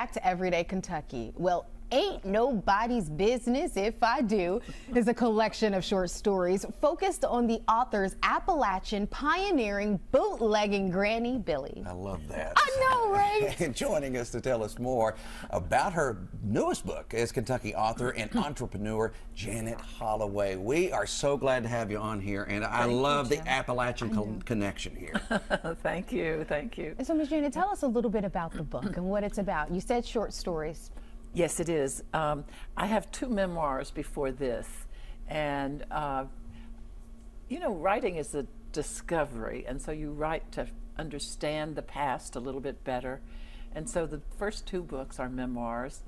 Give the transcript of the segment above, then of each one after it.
Back to Everyday Kentucky. Well, Ain't Nobody's Business If I Do is a collection of short stories focused on the author's Appalachian pioneering bootlegging granny, Billy. I love that. I know, right? And joining us to tell us more about her newest book is Kentucky author and entrepreneur Janet Holloway. We are so glad to have you on here, and I love the Appalachian connection here. Thank you, thank you. And so, Ms. Janet, tell us a little bit about the book and what it's about. You said short stories. Yes, it is. I have 2 memoirs before this, and you know, writing is a discovery, and so you write to understand the past a little bit better. And so the first 2 books are memoirs.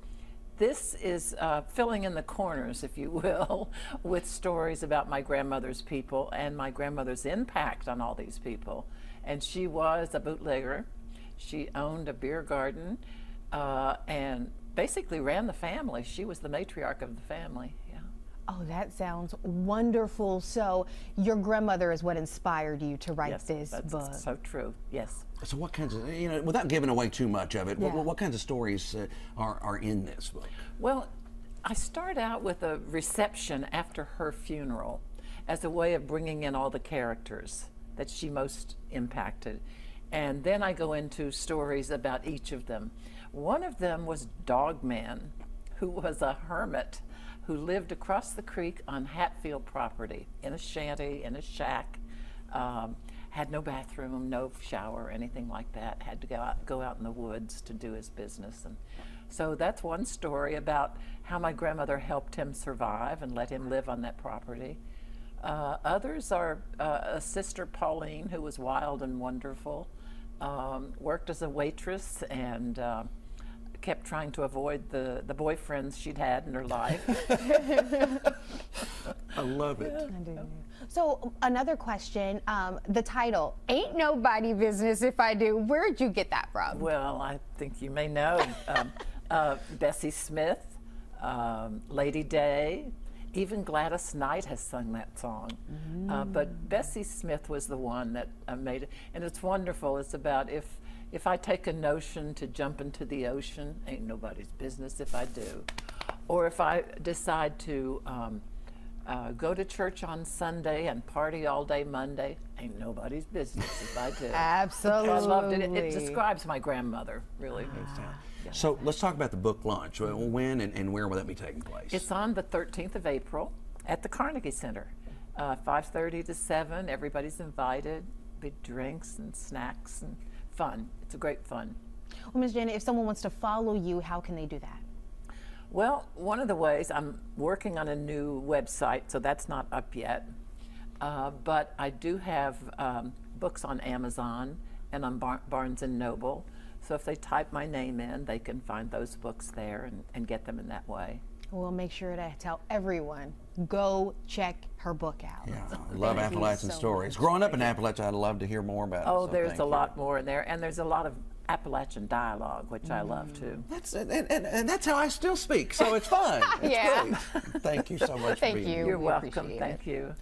This is filling in the corners, if you will, with stories about my grandmother's people and my grandmother's impact on all these people. And she was a bootlegger. She owned a beer garden and basically ran the family. She was the matriarch of the family. Yeah. Oh, that sounds wonderful. So your grandmother is what inspired you to write this book. That's so true. Yes. So what kinds of, you know, without giving away too much of it, Yeah. what kinds of stories are in this book? Well, I start out with a reception after her funeral as a way of bringing in all the characters that she most impacted. And then I go into stories about each of them. One of them was Dogman, who was a hermit who lived across the creek on Hatfield property in a shanty, in a shack, had no bathroom, no shower, anything like that, had to go out in the woods to do his business. And so that's one story about how my grandmother helped him survive and let him live on that property. Others are a sister, Pauline, who was wild and wonderful, worked as a waitress and kept trying to avoid the boyfriends she'd had in her life. I love it. I do. So another question, the title, Ain't Nobody Business If I Do, where'd you get that from? Well, I think you may know Bessie Smith, Lady Day, even Gladys Knight has sung that song. But Bessie Smith was the one that made it. And it's wonderful. It's about if I take a notion to jump into the ocean, ain't nobody's business if I do. Or if I decide to go to church on Sunday and party all day Monday, ain't nobody's business if I do. Absolutely. I loved it. It describes my grandmother, really. Yeah. So let's talk about the book launch. When and where will that be taking place? It's on the 13th of April at the Carnegie Center, 5:30 to 7. Everybody's invited. Big drinks and snacks and fun. It's a great fun. Well, Ms. Janet, if someone wants to follow you, how can they do that? Well, one of the ways, I'm working on a new website, so that's not up yet. But I do have books on Amazon and on Barnes & Noble. So if they type my name in, they can find those books there and get them in that way. We'll make sure to tell everyone, go check her book out. Yeah, I love Appalachian stories. Growing up in Appalachia, I'd love to hear more about it. Oh, so there's a lot more in there, and there's a lot of Appalachian dialogue, which I love too. That's and that's how I still speak, so it's fun. It's Yeah. great. Thank you so much for Thank being you. here. You're We welcome. appreciate it. Thank you.